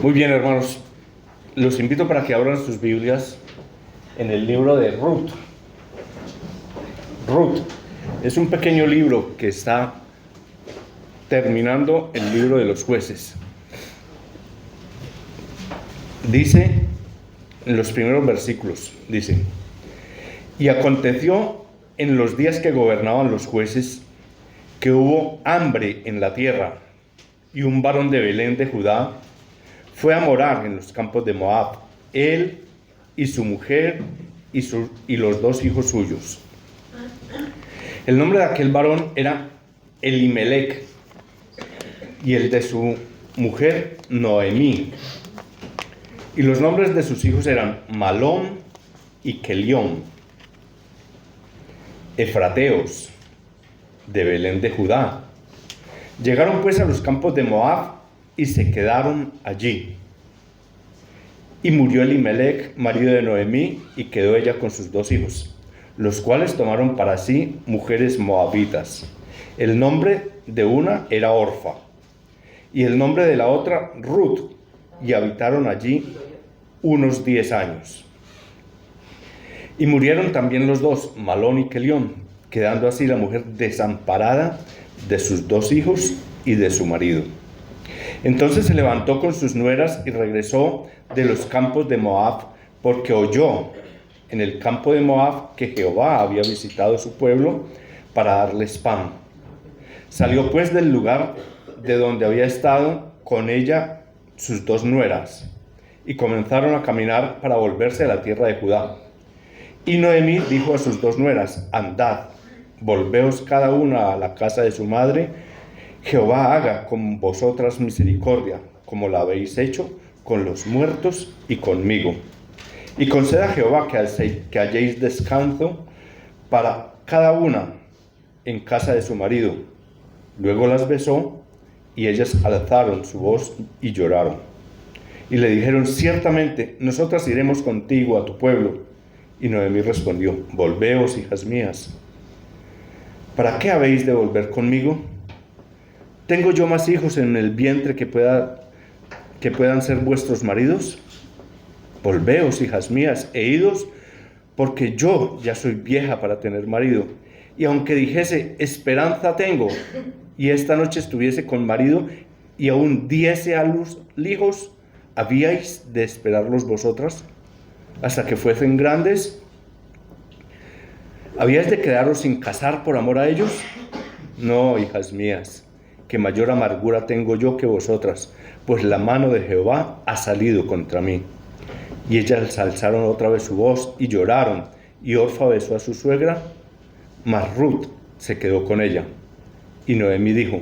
Muy bien, hermanos. Los invito para que abran sus Biblias en el libro de Ruth. Ruth es un pequeño libro que está terminando el libro de los jueces. Dice en los primeros versículos, dice: y aconteció en los días que gobernaban los jueces que hubo hambre en la tierra, y un varón de Belén de Judá fue a morar en los campos de Moab, él y su mujer y los dos hijos suyos. El nombre de aquel varón era Elimelec, y el de su mujer Noemí. Y los nombres de sus hijos eran Malón y Kelión, efrateos de Belén de Judá. Llegaron pues a los campos de Moab y se quedaron allí. Y murió Elimelec, marido de Noemí, y quedó ella con sus dos hijos, los cuales tomaron para sí mujeres moabitas. El nombre de una era Orfa, y el nombre de la otra Ruth, y habitaron allí unos 10 años. Y murieron también los dos, Malón y Kelión, quedando así la mujer desamparada de sus dos hijos y de su marido. Entonces se levantó con sus nueras y regresó de los campos de Moab, porque oyó en el campo de Moab que Jehová había visitado su pueblo para darles pan. Salió pues del lugar de donde había estado con ella sus dos nueras, y comenzaron a caminar para volverse a la tierra de Judá. Y Noemí dijo a sus dos nueras: andad, volveos cada una a la casa de su madre. Jehová haga con vosotras misericordia, como la habéis hecho con los muertos y conmigo. Y conceda a Jehová que halléis descanso para cada una en casa de su marido. Luego las besó, y ellas alzaron su voz y lloraron. Y le dijeron: ciertamente, nosotras iremos contigo a tu pueblo. Y Noemí respondió: volveos, hijas mías. ¿Para qué habéis de volver conmigo? ¿Tengo yo más hijos en el vientre que puedan ser vuestros maridos? Volveos, hijas mías, e idos, porque yo ya soy vieja para tener marido. Y aunque dijese: esperanza tengo, y esta noche estuviese con marido, y aún diese a luz hijos, ¿habíais de esperarlos vosotras hasta que fuesen grandes? ¿Habíais de quedaros sin casar por amor a ellos? No, hijas mías, que mayor amargura tengo yo que vosotras, pues la mano de Jehová ha salido contra mí. Y ellas alzaron otra vez su voz y lloraron, y Orfa besó a su suegra, mas Ruth se quedó con ella. Y Noemí dijo: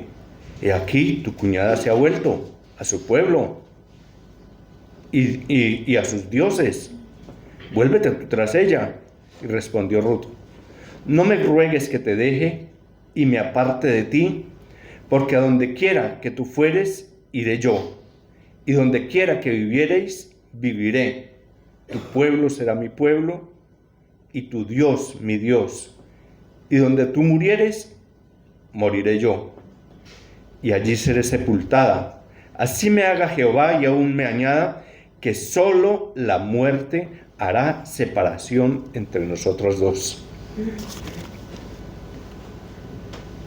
he aquí, tu cuñada se ha vuelto a su pueblo y a sus dioses. Vuélvete tras ella. Y respondió Ruth: no me ruegues que te deje y me aparte de ti, porque a donde quiera que tú fueres, iré yo, y donde quiera que viviereis, viviré. Tu pueblo será mi pueblo, y tu Dios mi Dios. Y donde tú murieres, moriré yo, y allí seré sepultada. Así me haga Jehová, y aún me añada, que solo la muerte hará separación entre nosotros dos.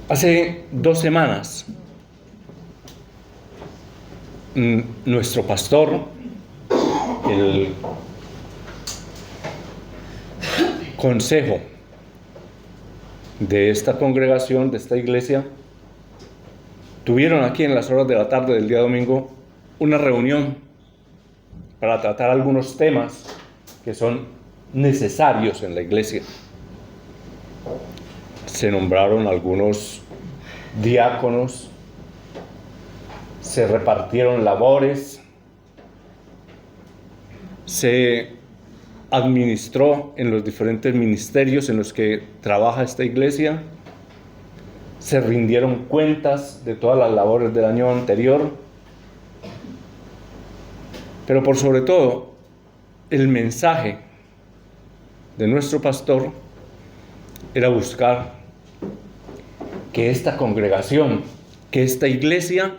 Hace 2 semanas, nuestro pastor, el consejo de esta congregación, de esta iglesia, tuvieron aquí en las horas de la tarde del día domingo una reunión para tratar algunos temas que son necesarios en la iglesia. Se nombraron algunos diáconos, se repartieron labores, se administró en los diferentes ministerios en los que trabaja esta iglesia, se rindieron cuentas de todas las labores del año anterior, pero por sobre todo, el mensaje de nuestro pastor era buscar que esta congregación, que esta iglesia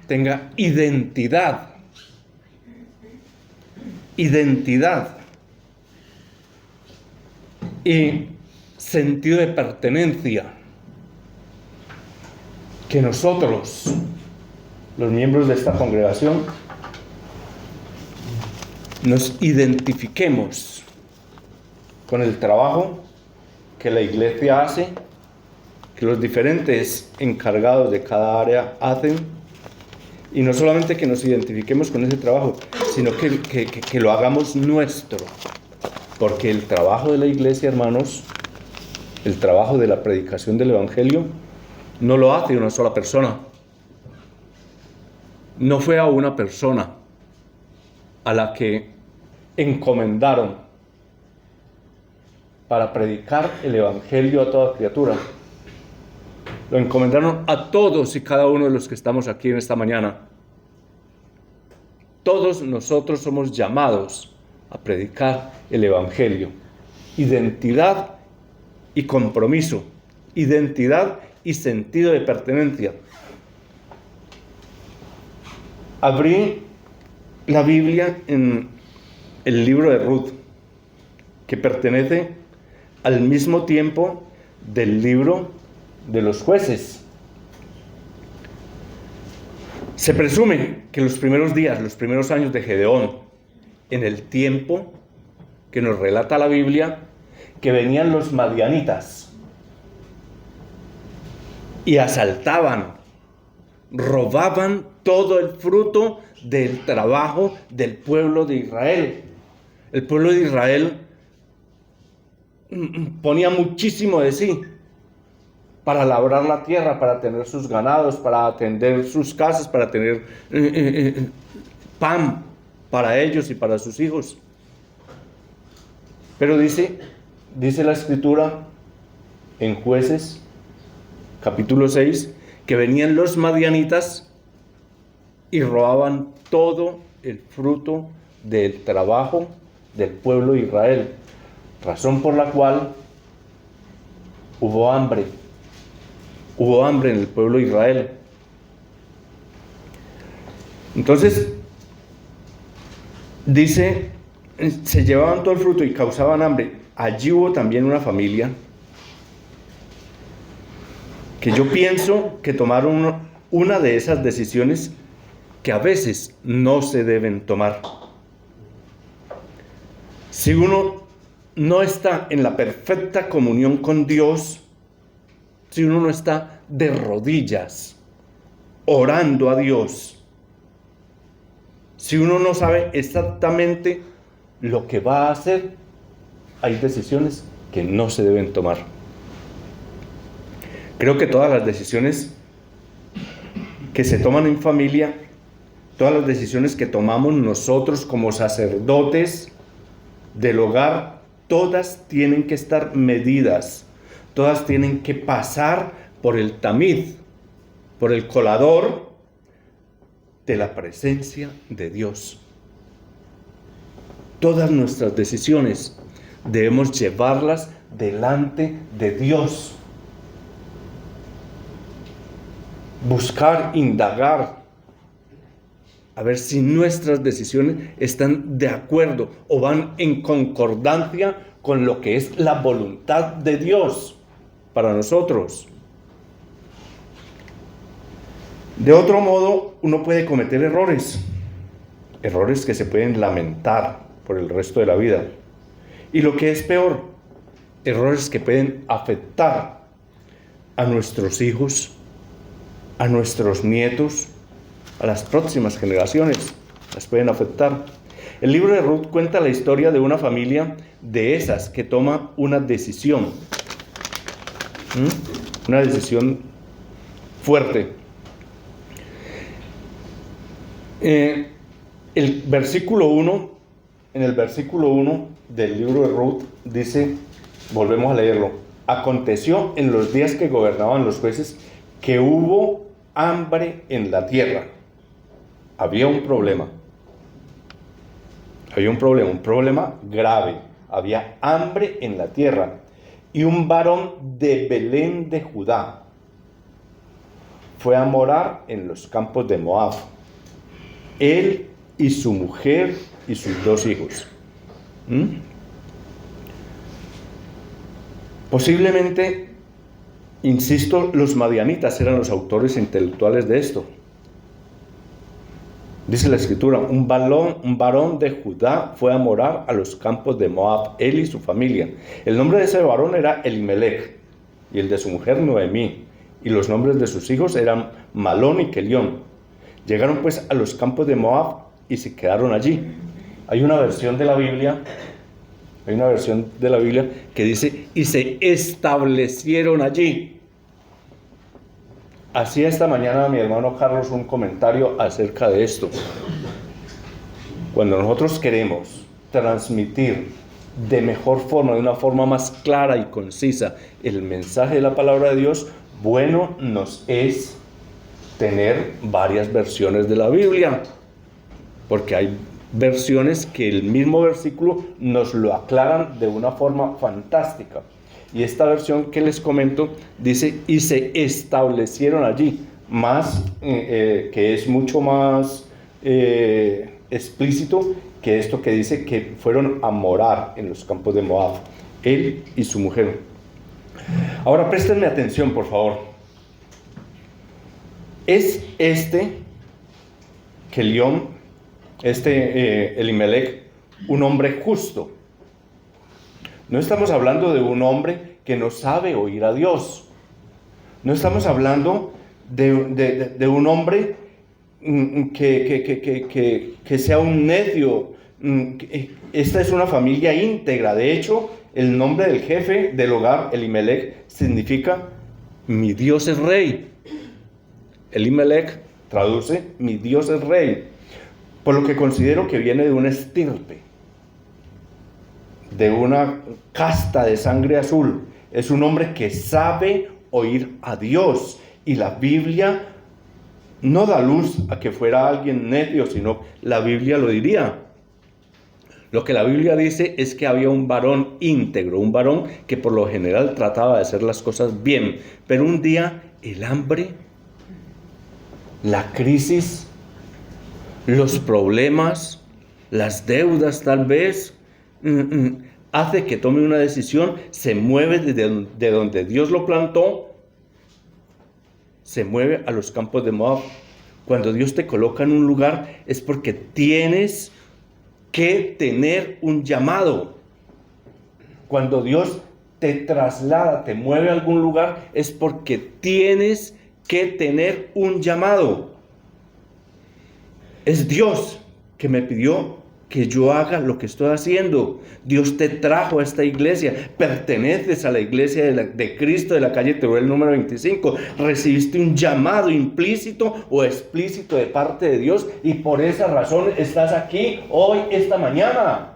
tenga identidad. Identidad y sentido de pertenencia. Que nosotros, los miembros de esta congregación, nos identifiquemos con el trabajo que la iglesia hace, que los diferentes encargados de cada área hacen, y no solamente que nos identifiquemos con ese trabajo, sino que lo hagamos nuestro, porque el trabajo de la iglesia, hermanos, el trabajo de la predicación del evangelio, no lo hace una sola persona. No fue a una persona a la que encomendaron para predicar el evangelio a toda criatura. Lo encomendaron a todos y cada uno de los que estamos aquí en esta mañana. Todos nosotros somos llamados a predicar el evangelio. Identidad y compromiso. Identidad y sentido de pertenencia. Abrí la Biblia en el libro de Ruth, que pertenece al mismo tiempo del libro de los jueces. Se presume que los primeros días, los primeros años de Gedeón, en el tiempo que nos relata la Biblia, que venían los madianitas y asaltaban, robaban todo el fruto del trabajo del pueblo de Israel. El pueblo de Israel ponía muchísimo de sí para labrar la tierra, para tener sus ganados, para atender sus casas, para tener pan para ellos y para sus hijos. Pero dice la Escritura en Jueces, capítulo 6, que venían los madianitas y robaban todo el fruto del trabajo del pueblo de Israel, razón por la cual hubo hambre en el pueblo de Israel. Entonces, dice, se llevaban todo el fruto y causaban hambre. Allí hubo también una familia que yo pienso que tomaron una de esas decisiones que a veces no se deben tomar. Si uno no está en la perfecta comunión con Dios, si uno no está de rodillas orando a Dios, si uno no sabe exactamente lo que va a hacer, hay decisiones que no se deben tomar. Creo que todas las decisiones que se toman en familia, todas las decisiones que tomamos nosotros como sacerdotes del hogar, todas tienen que estar medidas, todas tienen que pasar por el tamiz, por el colador de la presencia de Dios. Todas nuestras decisiones debemos llevarlas delante de Dios. Buscar, indagar, a ver si nuestras decisiones están de acuerdo o van en concordancia con lo que es la voluntad de Dios para nosotros. De otro modo, uno puede cometer errores que se pueden lamentar por el resto de la vida. Y lo que es peor, errores que pueden afectar a nuestros hijos, a nuestros nietos, a las próximas generaciones, las pueden afectar. El libro de Ruth cuenta la historia de una familia de esas que toma una decisión fuerte. En el versículo 1 del libro de Ruth dice, volvemos a leerlo: aconteció en los días que gobernaban los jueces que hubo hambre en la tierra. Había un problema grave. Había hambre en la tierra. Y un varón de Belén de Judá fue a morar en los campos de Moab, él y su mujer y sus 2 hijos. Posiblemente, insisto, los madianitas eran los autores intelectuales de esto. Dice la escritura, un varón de Judá fue a morar a los campos de Moab, él y su familia. El nombre de ese varón era Elimelech, y el de su mujer Noemí, y los nombres de sus hijos eran Malón y Kelión. Llegaron pues a los campos de Moab y se quedaron allí. Hay una versión de la Biblia que dice, y se establecieron allí. Hacía esta mañana mi hermano Carlos un comentario acerca de esto. Cuando nosotros queremos transmitir de mejor forma, de una forma más clara y concisa, el mensaje de la palabra de Dios, bueno nos es tener varias versiones de la Biblia, porque hay versiones que el mismo versículo nos lo aclaran de una forma fantástica. Y esta versión que les comento dice, y se establecieron allí, que es mucho más explícito que esto que dice que fueron a morar en los campos de Moab, él y su mujer. Ahora préstenme atención, por favor. Es Kelión, Elimelech, un hombre justo. No estamos hablando de un hombre que no sabe oír a Dios. No estamos hablando de un hombre que sea un necio. Esta es una familia íntegra. De hecho, el nombre del jefe del hogar, Elimelech, significa mi Dios es rey. Elimelech traduce mi Dios es rey. Por lo que considero que viene de una estirpe, de una casta de sangre azul. Es un hombre que sabe oír a Dios. Y la Biblia no da luz a que fuera alguien necio, sino la Biblia lo diría. Lo que la Biblia dice es que había un varón íntegro, un varón que por lo general trataba de hacer las cosas bien. Pero un día el hambre, la crisis, los problemas, las deudas tal vez, hace que tome una decisión, se mueve de donde Dios lo plantó, se mueve a los campos de Moab. Cuando Dios te coloca en un lugar es porque tienes que tener un llamado. Cuando Dios te traslada, te mueve a algún lugar, es porque tienes que tener un llamado. Es Dios que me pidió que yo haga lo que estoy haciendo. Dios te trajo a esta iglesia, perteneces a la iglesia de Cristo de la calle Teruel número 25, recibiste un llamado implícito o explícito de parte de Dios y por esa razón estás aquí hoy, esta mañana.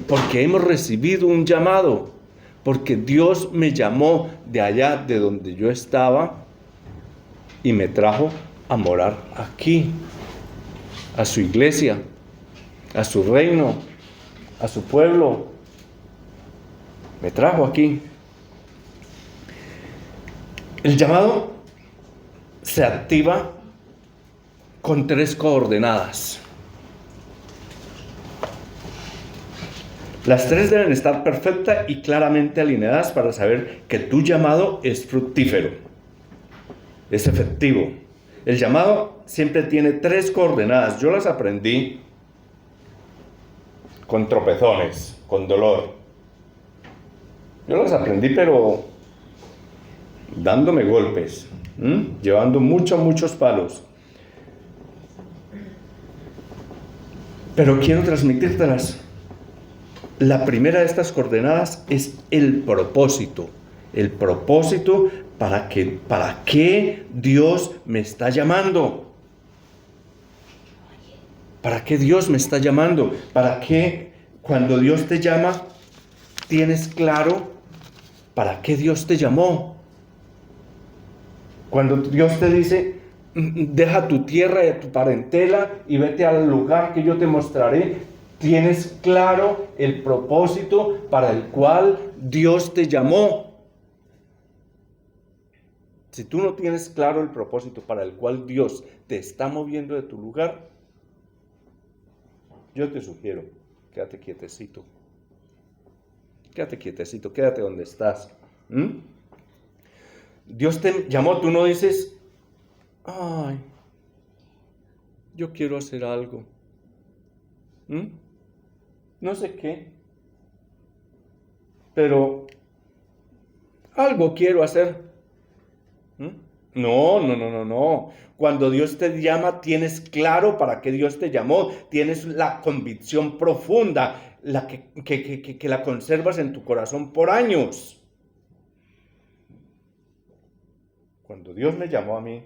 Porque hemos recibido un llamado, porque Dios me llamó de allá de donde yo estaba y me trajo a morar aquí, a su iglesia, a su reino, a su pueblo. Me trajo aquí. El llamado se activa con 3 coordenadas. Las 3 deben estar perfectas y claramente alineadas para saber que tu llamado es fructífero, es efectivo. El llamado siempre tiene 3 coordenadas. Yo las aprendí con tropezones, con dolor. Yo las aprendí, pero dándome golpes, llevando muchos palos. Pero quiero transmitírtelas. La primera de estas coordenadas es el propósito. El propósito para qué Dios me está llamando. ¿Para qué Dios me está llamando? ¿Para qué cuando Dios te llama tienes claro para qué Dios te llamó? Cuando Dios te dice, deja tu tierra y tu parentela y vete al lugar que yo te mostraré, tienes claro el propósito para el cual Dios te llamó. Si tú no tienes claro el propósito para el cual Dios te está moviendo de tu lugar, yo te sugiero, quédate quietecito. Quédate quietecito, quédate donde estás. Dios te llamó, tú no dices, ay, yo quiero hacer algo. No sé qué, pero algo quiero hacer. No. Cuando Dios te llama, tienes claro para qué Dios te llamó. Tienes la convicción profunda, la que la conservas en tu corazón por años. Cuando Dios me llamó a mí,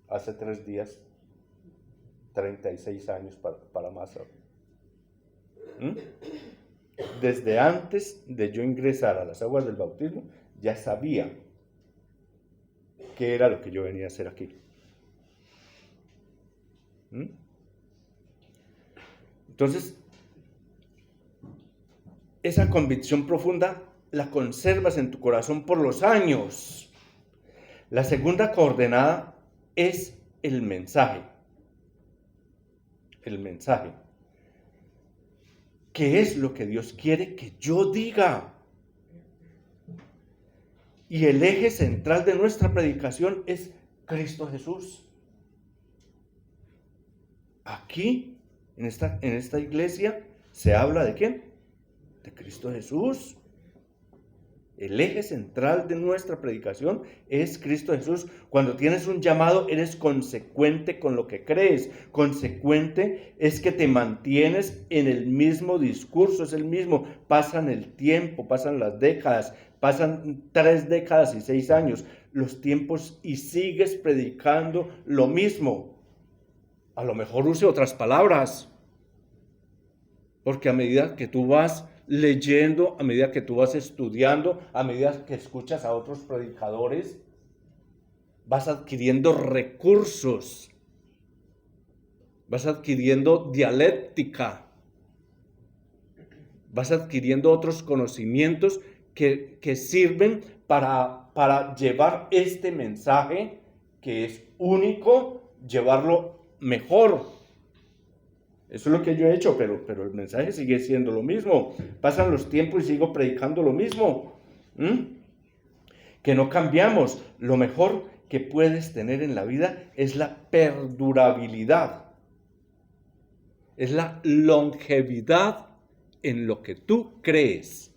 hace 3 días, 36 años para más. Desde antes de yo ingresar a las aguas del bautismo, ya sabía qué era lo que yo venía a hacer aquí. Entonces, esa convicción profunda la conservas en tu corazón por los años. La segunda coordenada es el mensaje. El mensaje. ¿Qué es lo que Dios quiere que yo diga? Y el eje central de nuestra predicación es Cristo Jesús. Aquí, en esta iglesia, se habla de ¿quién? De Cristo Jesús. El eje central de nuestra predicación es Cristo Jesús. Cuando tienes un llamado, eres consecuente con lo que crees. Consecuente es que te mantienes en el mismo discurso, es el mismo. Pasan el tiempo, pasan las décadas, pasan 3 décadas y 6 años, los tiempos, y sigues predicando lo mismo. A lo mejor use otras palabras, porque a medida que tú vas leyendo, a medida que tú vas estudiando, a medida que escuchas a otros predicadores, vas adquiriendo recursos, vas adquiriendo dialéctica, vas adquiriendo otros conocimientos que sirven para llevar este mensaje, que es único, llevarlo mejor. Eso es lo que yo he hecho, pero el mensaje sigue siendo lo mismo. Pasan los tiempos y sigo predicando lo mismo. Que no cambiamos. Lo mejor que puedes tener en la vida es la perdurabilidad. Es la longevidad en lo que tú crees.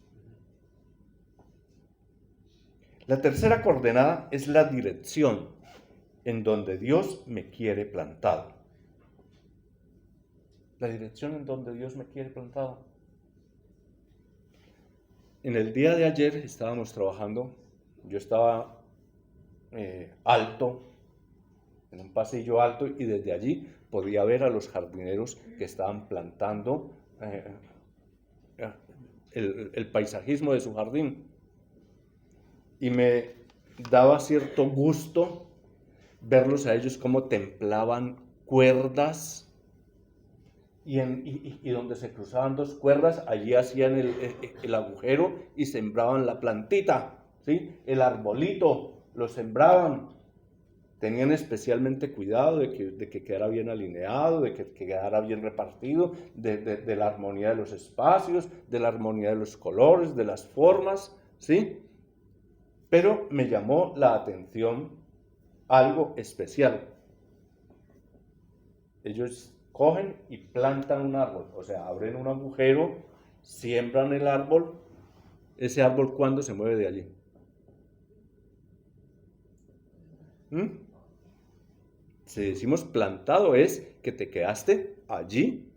La tercera coordenada es la dirección en donde Dios me quiere plantado. La dirección en donde Dios me quiere plantado. En el día de ayer estábamos trabajando, yo estaba alto, en un pasillo alto, y desde allí podía ver a los jardineros que estaban plantando el paisajismo de su jardín. Y me daba cierto gusto verlos a ellos cómo templaban cuerdas, y donde se cruzaban 2 cuerdas, allí hacían el agujero y sembraban la plantita, ¿sí? El arbolito lo sembraban. Tenían especialmente cuidado de que quedara bien alineado, de que quedara bien repartido, de la armonía de los espacios, de la armonía de los colores, de las formas, ¿sí? Pero me llamó la atención algo especial. Ellos cogen y plantan un árbol, o sea, abren un agujero, siembran el árbol. Ese árbol, ¿cuándo se mueve de allí? Si decimos plantado, es que te quedaste allí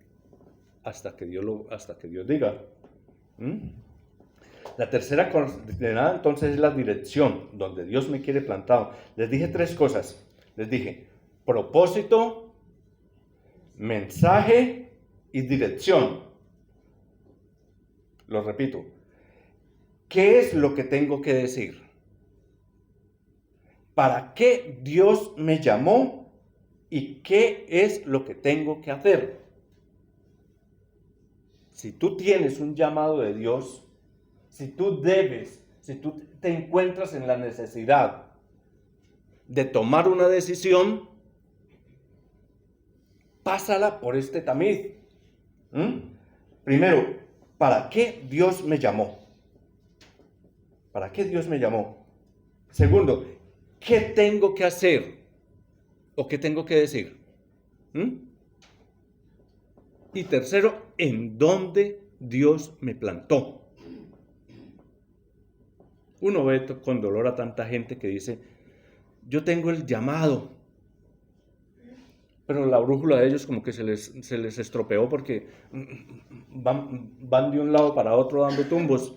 hasta que Dios diga. La tercera coordenada entonces es la dirección, donde Dios me quiere plantado. Les dije 3 cosas. Les dije propósito, mensaje y dirección. Lo repito. ¿Qué es lo que tengo que decir? ¿Para qué Dios me llamó? ¿Y qué es lo que tengo que hacer? Si tú tienes un llamado de Dios, si tú te encuentras en la necesidad de tomar una decisión, pásala por este tamiz. Primero, ¿para qué Dios me llamó? ¿Para qué Dios me llamó? Segundo, ¿qué tengo que hacer? ¿O qué tengo que decir? Y tercero, ¿en dónde Dios me plantó? Uno ve con dolor a tanta gente que dice, yo tengo el llamado, pero la brújula de ellos como que se les estropeó porque van de un lado para otro dando tumbos.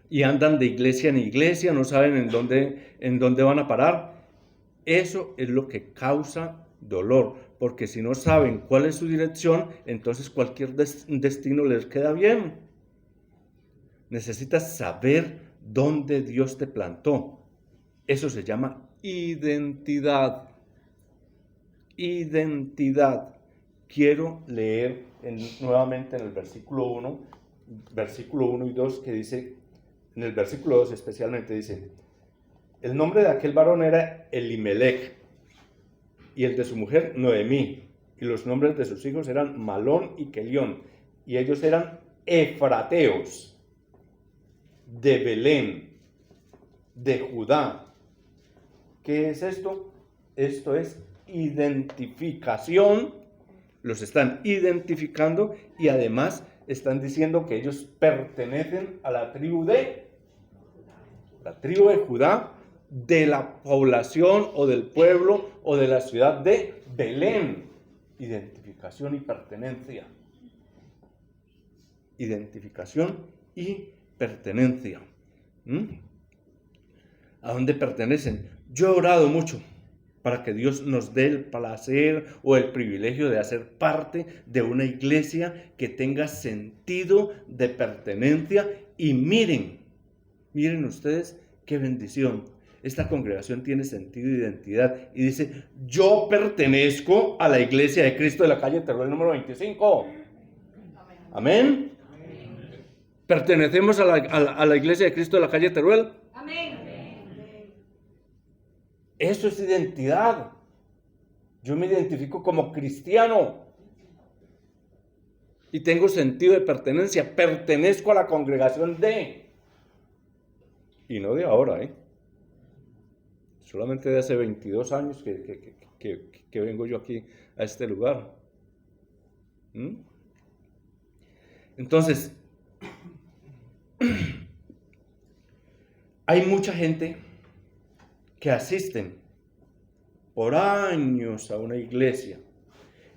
Y andan de iglesia en iglesia, no saben en dónde van a parar. Eso es lo que causa dolor, porque si no saben cuál es su dirección, entonces cualquier destino les queda bien. Necesitas saber dónde Dios te plantó. Eso se llama identidad. Identidad. Quiero leer nuevamente en el versículo 1 y 2, que dice, en el versículo 2 especialmente dice, el nombre de aquel varón era Elimelech, y el de su mujer Noemí, y los nombres de sus hijos eran Malón y Kelión, y ellos eran efrateos, de Belén, de Judá. ¿Qué es esto? Esto es identificación. Los están identificando y además están diciendo que ellos pertenecen a la tribu de Judá, de la población o del pueblo o de la ciudad de Belén. Identificación y pertenencia. Identificación y pertenencia. ¿A dónde pertenecen? Yo he orado mucho para que Dios nos dé el placer o el privilegio de hacer parte de una iglesia que tenga sentido de pertenencia. Y miren ustedes qué bendición. Esta congregación tiene sentido de identidad y dice, yo pertenezco a la iglesia de Cristo de la calle Teruel número 25. Amén. ¿Pertenecemos a la iglesia de Cristo de la calle Teruel? Amén. Eso es identidad. Yo me identifico como cristiano y tengo sentido de pertenencia. Pertenezco a la congregación de... Y no de ahora, solamente de hace 22 años que vengo yo aquí a este lugar. Entonces, hay mucha gente que asisten por años a una iglesia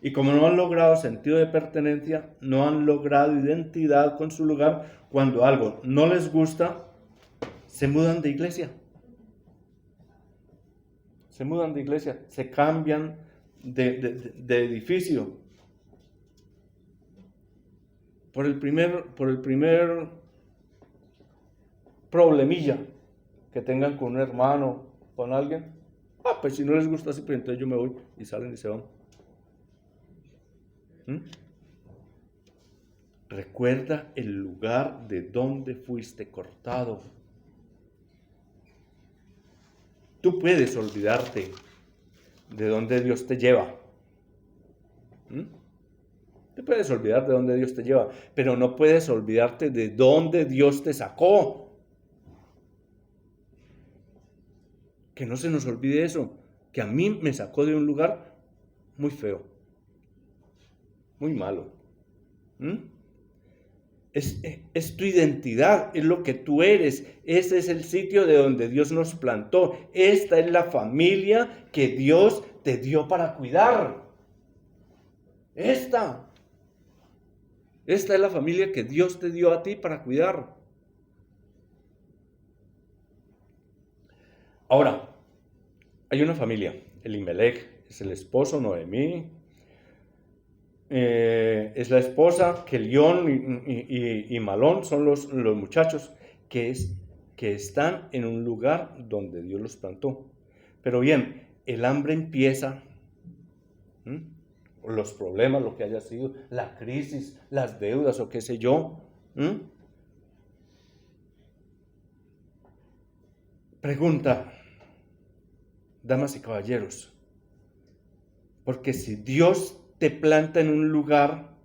y como no han logrado sentido de pertenencia, no han logrado identidad con su lugar, cuando algo no les gusta, se mudan de iglesia. Se cambian de edificio. Por el primer problemilla que tengan con un hermano, con alguien. Pues si no les gusta así, pues entonces yo me voy, y salen y se van. Recuerda el lugar de donde fuiste cortado. Tú puedes olvidarte de dónde Dios te lleva. Te puedes olvidar de dónde Dios te lleva, pero no puedes olvidarte de dónde Dios te sacó. Que no se nos olvide eso, que a mí me sacó de un lugar muy feo, muy malo. Es tu identidad, es lo que tú eres. Ese es el sitio de donde Dios nos plantó. Esta es la familia que Dios te dio para cuidar. Esta es la familia que Dios te dio a ti para cuidar. Ahora, hay una familia, Elimelech es el esposo, Noemí es la esposa, Kelión y Malón son los muchachos que están en un lugar donde Dios los plantó. Pero bien, el hambre empieza, los problemas, lo que haya sido, la crisis, las deudas o qué sé yo. Pregunta, damas y caballeros, porque si Dios te planta en un lugar,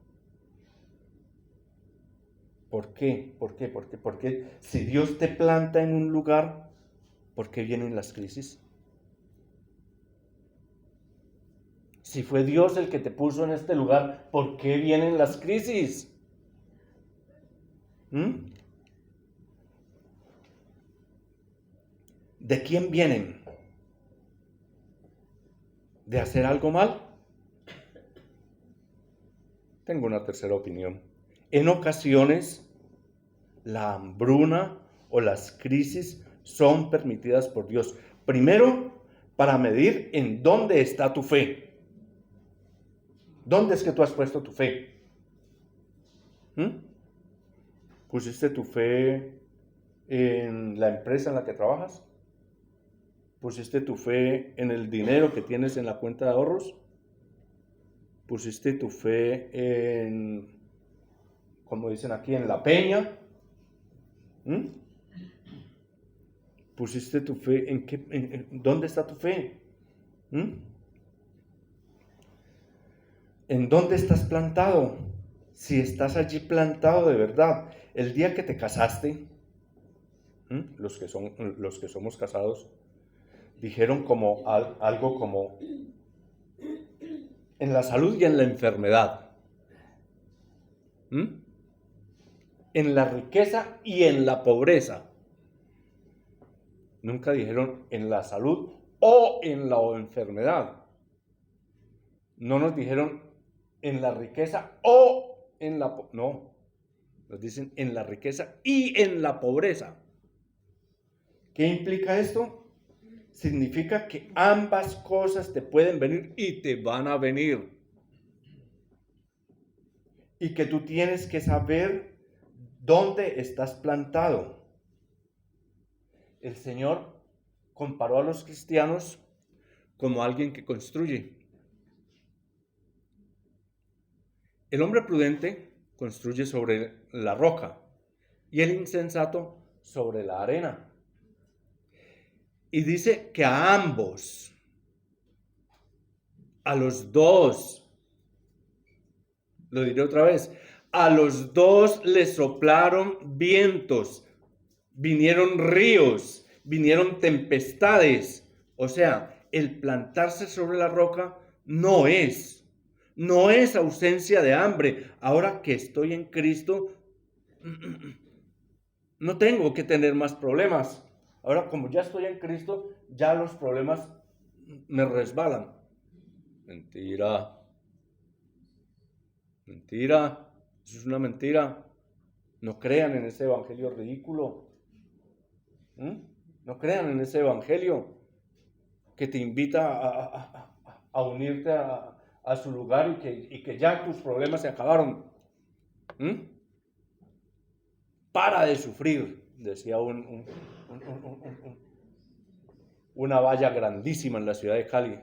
¿por qué? Porque si Dios te planta en un lugar, ¿por qué vienen las crisis? Si fue Dios el que te puso en este lugar, ¿por qué vienen las crisis? ¿De quién vienen? ¿De hacer algo mal? Tengo una tercera opinión. En ocasiones, la hambruna o las crisis son permitidas por Dios. Primero, para medir en dónde está tu fe. ¿Dónde es que tú has puesto tu fe? ¿Pusiste tu fe en la empresa en la que trabajas? ¿Pusiste tu fe en el dinero que tienes en la cuenta de ahorros? ¿Pusiste tu fe en, como dicen aquí, en la peña? ¿Pusiste tu fe en qué? ¿Dónde está tu fe? ¿En dónde estás plantado? Si estás allí plantado de verdad, el día que te casaste, los que somos casados, dijeron como algo como en la salud y en la enfermedad, en la riqueza y en la pobreza. Nunca dijeron en la salud o en la enfermedad. No nos dijeron en la riqueza o en la... No, nos dicen en la riqueza y en la pobreza. ¿Qué implica esto? Significa que ambas cosas te pueden venir y te van a venir. Y que tú tienes que saber dónde estás plantado. El Señor comparó a los cristianos como alguien que construye. El hombre prudente construye sobre la roca y el insensato sobre la arena. Y dice que a ambos, a los dos, lo diré otra vez, a los dos les soplaron vientos, vinieron ríos, vinieron tempestades. O sea, el plantarse sobre la roca no es ausencia de hambre. Ahora que estoy en Cristo, no tengo que tener más problemas. Ahora, como ya estoy en Cristo, ya los problemas me resbalan. Mentira. Mentira. Eso es una mentira. No crean en ese evangelio ridículo. No crean en ese evangelio que te invita a unirte a su lugar y que ya tus problemas se acabaron. Para de sufrir, decía una valla grandísima en la ciudad de Cali.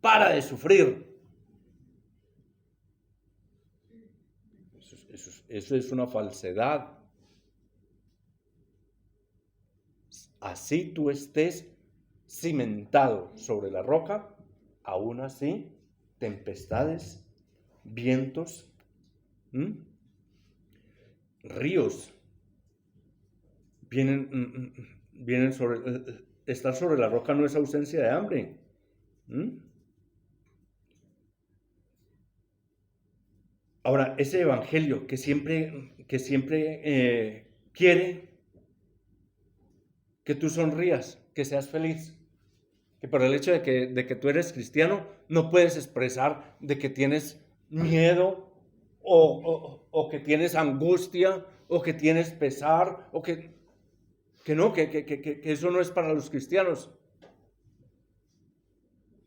Para de sufrir. Eso es una falsedad. Así tú estés cimentado sobre la roca, aún así, tempestades, vientos, ríos vienen sobre... Estar sobre la roca no es ausencia de hambre. Ahora, ese evangelio que siempre quiere que tú sonrías, que seas feliz, que por el hecho de que tú eres cristiano no puedes expresar de que tienes miedo o que tienes angustia o que tienes pesar o que eso no es para los cristianos.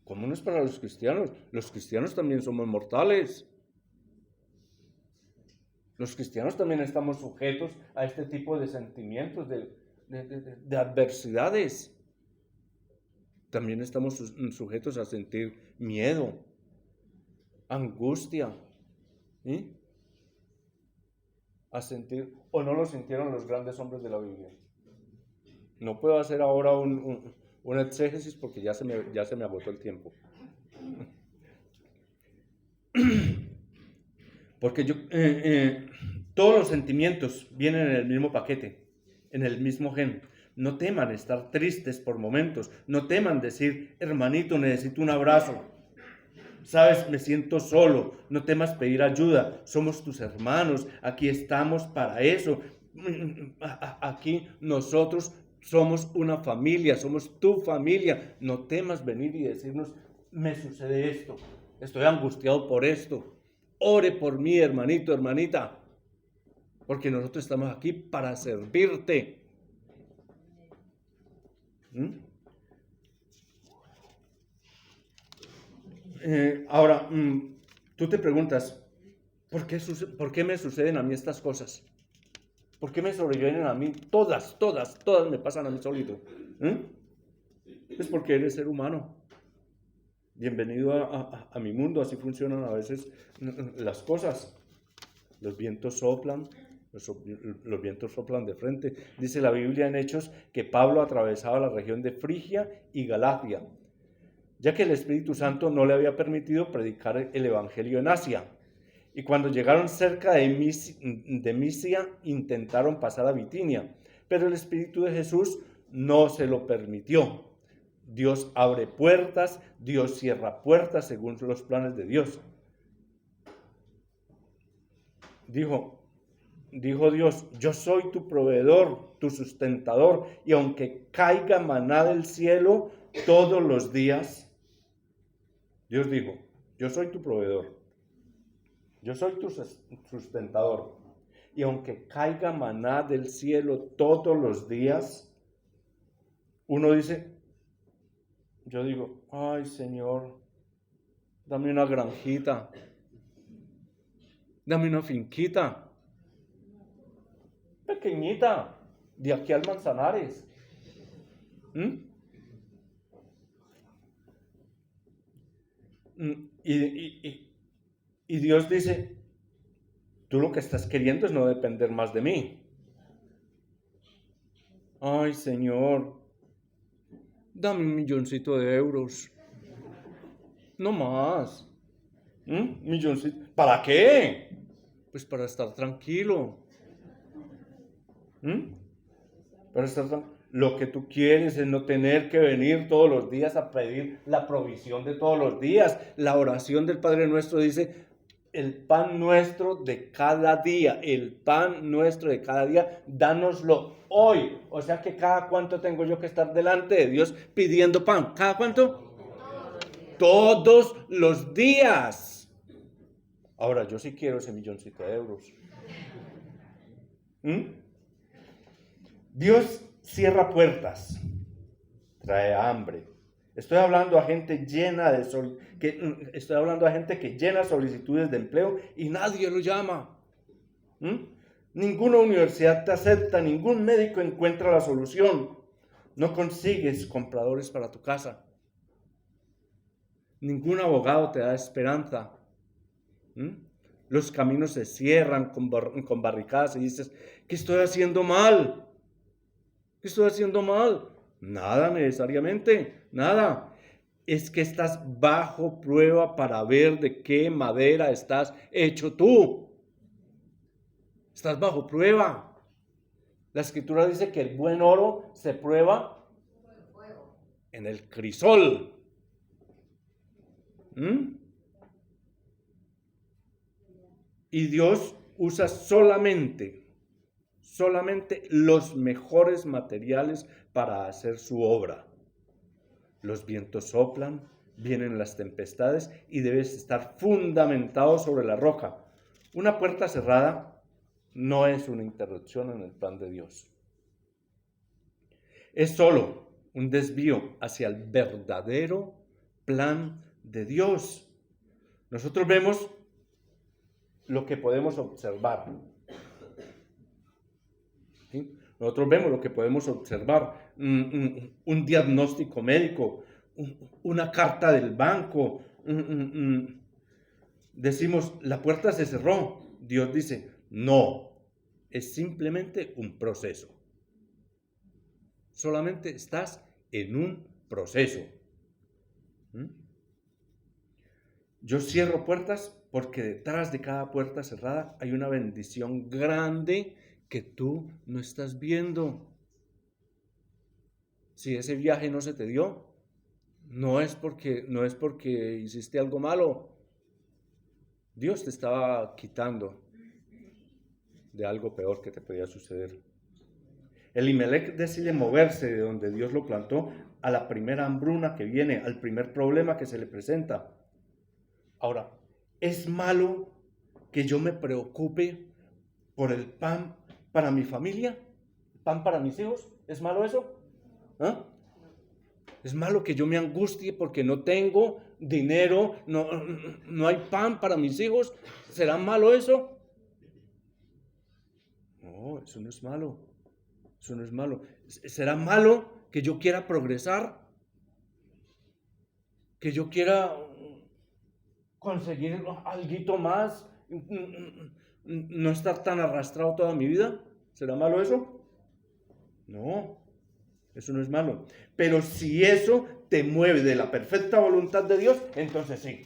¿Cómo no es para los cristianos? Los cristianos también somos mortales. Los cristianos también estamos sujetos a este tipo de sentimientos, de adversidades. También estamos sujetos a sentir miedo, angustia, a sentir, o no lo sintieron los grandes hombres de la Biblia. No puedo hacer ahora una exégesis porque ya se me agotó el tiempo. Porque todos los sentimientos vienen en el mismo paquete, en el mismo gen. No teman estar tristes por momentos, no teman decir, hermanito, necesito un abrazo. Sabes, me siento solo, no temas pedir ayuda, somos tus hermanos, aquí estamos para eso. Aquí nosotros somos una familia, somos tu familia. No temas venir y decirnos, me sucede esto, estoy angustiado por esto. Ore por mí, hermanito, hermanita, porque nosotros estamos aquí para servirte. Ahora, tú te preguntas, ¿por qué me suceden a mí estas cosas? ¿Por qué me sobrevienen a mí? Todas me pasan a mí solito. Es porque eres ser humano. Bienvenido a mi mundo, así funcionan a veces las cosas. Los vientos soplan, los vientos soplan de frente. Dice la Biblia en Hechos que Pablo atravesaba la región de Frigia y Galacia, ya que el Espíritu Santo no le había permitido predicar el Evangelio en Asia. Y cuando llegaron cerca de Misia, intentaron pasar a Bitinia, pero el Espíritu de Jesús no se lo permitió. Dios abre puertas, Dios cierra puertas según los planes de Dios. Dijo Dios, yo soy tu proveedor, tu sustentador, y aunque caiga maná del cielo todos los días, Dios dijo, yo soy tu proveedor, yo soy tu sustentador, y aunque caiga maná del cielo todos los días, uno dice, yo digo, ay Señor, dame una granjita, dame una finquita, pequeñita, de aquí al Manzanares. Y Dios dice, tú lo que estás queriendo es no depender más de mí. Ay Señor, dame 1.000.000 de euros. No más. Milloncito. ¿Para qué? Pues para estar tranquilo. Para estar tranquilo. Lo que tú quieres es no tener que venir todos los días a pedir la provisión de todos los días. La oración del Padre Nuestro dice, el pan nuestro de cada día, el pan nuestro de cada día, dánoslo hoy. O sea que cada cuánto tengo yo que estar delante de Dios pidiendo pan. ¿Cada cuánto? Todos los días. Ahora, yo sí quiero ese 1.000.000 de euros. Dios cierra puertas, trae hambre. Estoy hablando a gente que llena solicitudes de empleo y nadie lo llama. Ninguna universidad te acepta, ningún médico encuentra la solución. No consigues compradores para tu casa. Ningún abogado te da esperanza. Los caminos se cierran con barricadas y dices, ¿qué estoy haciendo mal? ¿Qué estoy haciendo mal? Nada necesariamente, nada. Es que estás bajo prueba para ver de qué madera estás hecho tú. Estás bajo prueba. La Escritura dice que el buen oro se prueba en el crisol. Y Dios usa solamente los mejores materiales para hacer su obra. Los vientos soplan, vienen las tempestades y debes estar fundamentado sobre la roca. Una puerta cerrada no es una interrupción en el plan de Dios. Es solo un desvío hacia el verdadero plan de Dios. Nosotros vemos lo que podemos observar. ¿Sí? Nosotros vemos lo que podemos observar. Un diagnóstico médico, una carta del banco. Decimos, la puerta se cerró. Dios dice, no, es simplemente un proceso. Solamente estás en un proceso. ¿Mm? Yo cierro puertas porque detrás de cada puerta cerrada hay una bendición grande que tú no estás viendo. Si ese viaje no se te dio, no es porque hiciste algo malo. Dios te estaba quitando de algo peor que te podía suceder. Elimelec decide moverse de donde Dios lo plantó a la primera hambruna que viene, al primer problema que se le presenta. Ahora, ¿es malo que yo me preocupe por el pan para mi familia? ¿Pan para mis hijos? ¿Es malo eso? ¿Ah? ¿Es malo que yo me angustie porque no tengo dinero, no hay pan para mis hijos? ¿Será malo eso? No, eso no es malo. Eso no es malo. ¿Será malo que yo quiera progresar? ¿Que yo quiera conseguir algo más? ¿No estar tan arrastrado toda mi vida? ¿Será malo eso? No, eso no es malo. Pero si eso te mueve de la perfecta voluntad de Dios, entonces sí.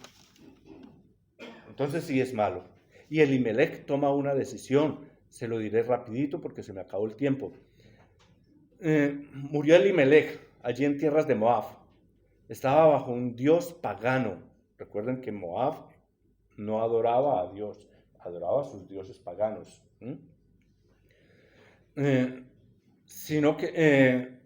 Entonces sí es malo. Y Elimelec toma una decisión. Se lo diré rapidito porque se me acabó el tiempo. Murió Elimelec allí en tierras de Moab. Estaba bajo un dios pagano. Recuerden que Moab no adoraba a Dios, adoraba a sus dioses paganos. Sino que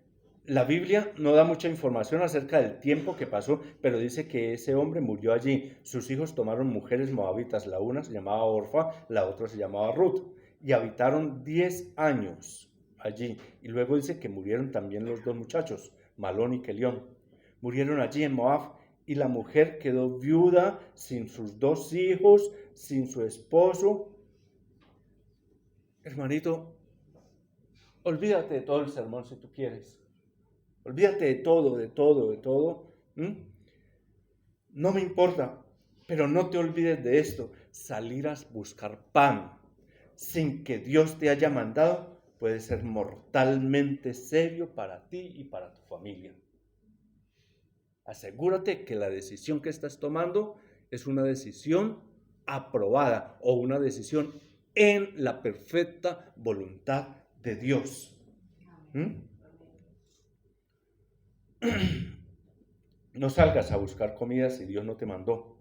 la Biblia no da mucha información acerca del tiempo que pasó, pero dice que ese hombre murió allí. Sus hijos tomaron mujeres moabitas, la una se llamaba Orfa, la otra se llamaba Ruth, y habitaron 10 años allí. Y luego dice que murieron también los dos muchachos, Malón y Kelión. Murieron allí en Moab, y la mujer quedó viuda, sin sus 2 hijos, sin su esposo. Hermanito, olvídate de todo el sermón si tú quieres. Olvídate de todo. No me importa, pero no te olvides de esto. Salir a buscar pan sin que Dios te haya mandado puede ser mortalmente serio para ti y para tu familia. Asegúrate que la decisión que estás tomando es una decisión aprobada o una decisión en la perfecta voluntad de Dios. No salgas a buscar comida si Dios no te mandó.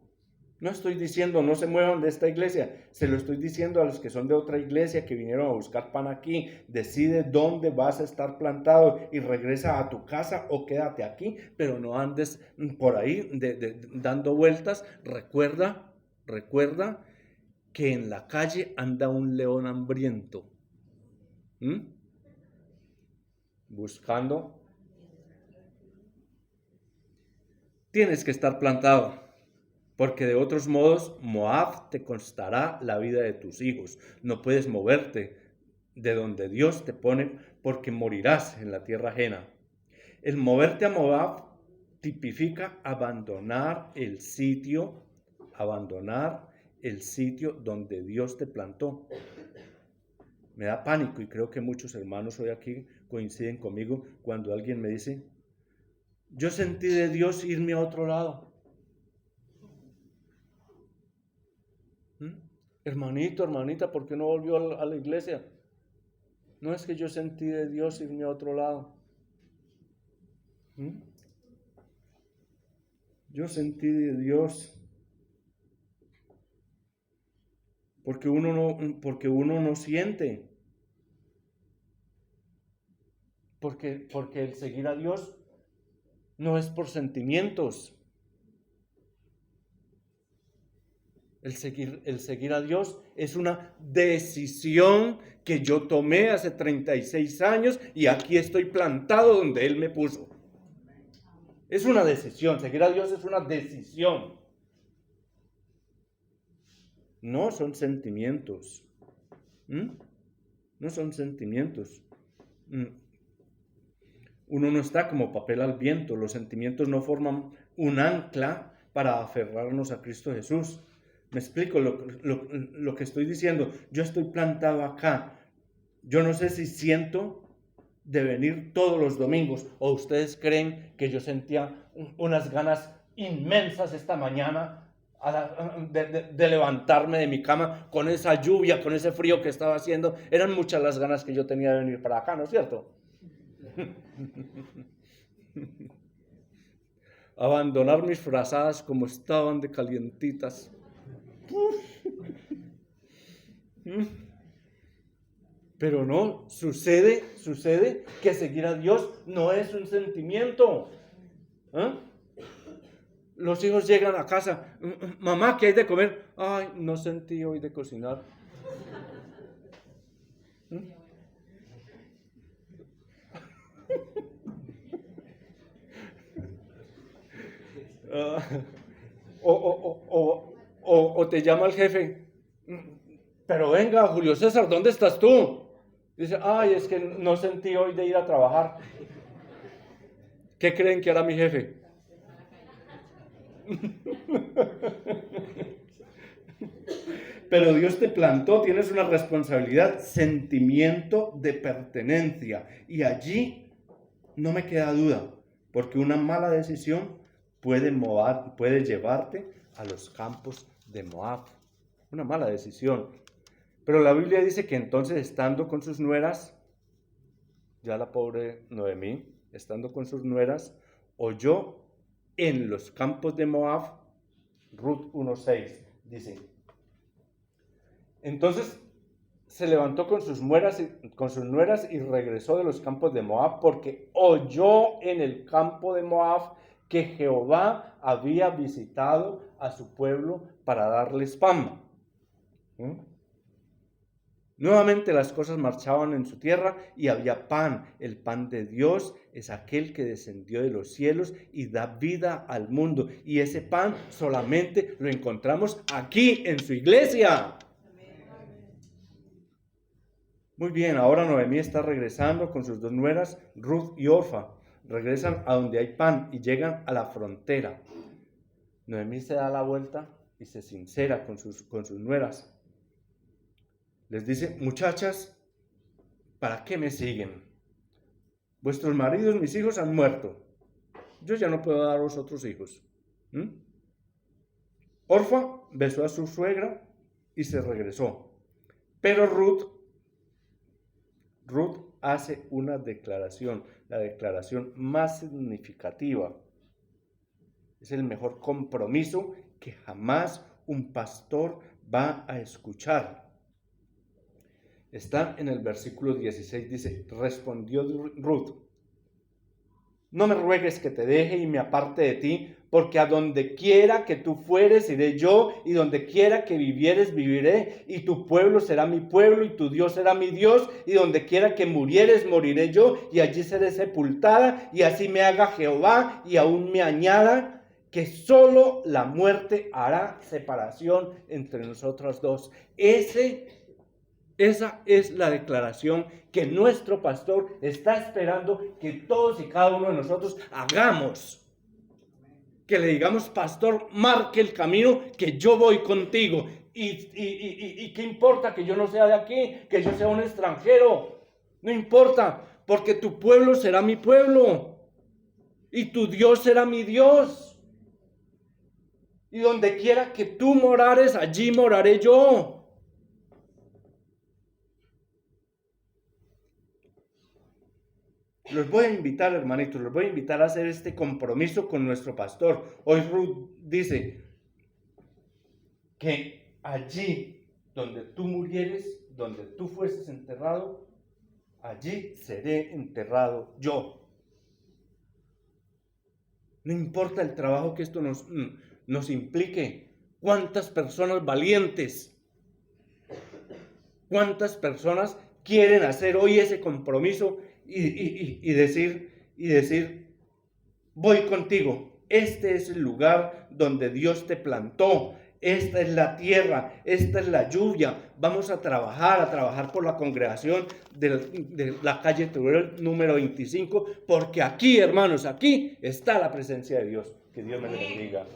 No estoy diciendo no se muevan de esta iglesia, se lo estoy diciendo a los que son de otra iglesia que vinieron a buscar pan aquí. Decide dónde vas a estar plantado y regresa a tu casa o quédate aquí, pero no andes por ahí dando vueltas. Recuerda que en la calle anda un león hambriento, buscando. Tienes que estar plantado, porque de otros modos Moab te costará la vida de tus hijos. No puedes moverte de donde Dios te pone porque morirás en la tierra ajena. El moverte a Moab tipifica abandonar el sitio donde Dios te plantó. Me da pánico y creo que muchos hermanos hoy aquí coinciden conmigo cuando alguien me dice: yo sentí de Dios irme a otro lado. Hermanito, hermanita, ¿por qué no volvió a la iglesia? No, es que yo sentí de Dios irme a otro lado. Yo sentí de Dios porque uno no siente. Porque el seguir a Dios no es por sentimientos. El seguir a Dios es una decisión que yo tomé hace 36 años y aquí estoy plantado donde Él me puso. Es una decisión, seguir a Dios es una decisión. No son sentimientos. No son sentimientos. Uno no está como papel al viento. Los sentimientos no forman un ancla para aferrarnos a Cristo Jesús. Me explico lo que estoy diciendo. Yo estoy plantado acá. Yo no sé si siento de venir todos los domingos. ¿O ustedes creen que yo sentía unas ganas inmensas esta mañana de levantarme de mi cama con esa lluvia, con ese frío que estaba haciendo? Eran muchas las ganas que yo tenía de venir para acá, ¿no es cierto? Abandonar mis frazadas como estaban de calientitas. Pero no, sucede que seguir a Dios no es un sentimiento. Los hijos llegan a casa, mamá, ¿qué hay de comer? Ay, no sentí hoy de cocinar. O te llama el jefe, pero venga, Julio César, ¿dónde estás tú? Dice, ay, es que no sentí hoy de ir a trabajar. ¿Qué creen que hará mi jefe? Pero Dios te plantó, tienes una responsabilidad, sentimiento de pertenencia. Y allí no me queda duda, porque una mala decisión puede llevarte a los campos de Moab. Una mala decisión. Pero la Biblia dice que entonces, estando con sus nueras, ya la pobre Noemí, estando con sus nueras, oyó en los campos de Moab, Ruth 1:6, dice. Entonces se levantó con sus nueras y regresó de los campos de Moab, porque oyó en el campo de Moab que Jehová había visitado a su pueblo para darles pan. Nuevamente las cosas marchaban en su tierra y había pan. El pan de Dios es aquel que descendió de los cielos y da vida al mundo. Y ese pan solamente lo encontramos aquí en su iglesia. Muy bien, ahora Noemí está regresando con sus dos nueras, Ruth y Orfa. Regresan a donde hay pan y llegan a la frontera. Noemí se da la vuelta y se sincera con sus nueras. Les dice, muchachas, ¿para qué me siguen? Vuestros maridos, mis hijos han muerto. Yo ya no puedo daros otros hijos. Orfa besó a su suegra y se regresó. Pero Ruth hace una declaración, la declaración más significativa. Es el mejor compromiso que jamás un pastor va a escuchar. Está en el versículo 16, dice, respondió Ruth, no me ruegues que te deje y me aparte de ti, porque a donde quiera que tú fueres, iré yo, y donde quiera que vivieres, viviré, y tu pueblo será mi pueblo, y tu Dios será mi Dios, y donde quiera que murieres, moriré yo, y allí seré sepultada, y así me haga Jehová, y aún me añada, que solo la muerte hará separación entre nosotros dos. Esa es la declaración que nuestro pastor está esperando que todos y cada uno de nosotros hagamos. Que le digamos, pastor, marque el camino, que yo voy contigo. ¿Y qué importa que yo no sea de aquí, que yo sea un extranjero? No importa, porque tu pueblo será mi pueblo y tu Dios será mi Dios. Y donde quiera que tú morares, allí moraré yo. Los voy a invitar, hermanitos, los voy a invitar a hacer este compromiso con nuestro pastor. Hoy Ruth dice que allí donde tú murieres, donde tú fueses enterrado, allí seré enterrado yo. No importa el trabajo que esto nos implique. ¿Cuántas personas valientes? ¿Cuántas personas quieren hacer hoy ese compromiso y decir, voy contigo? Este es el lugar donde Dios te plantó. Esta es la tierra, esta es la lluvia. Vamos a trabajar por la congregación de la calle Teruel número 25, porque aquí, hermanos, aquí está la presencia de Dios. Que Dios me bendiga.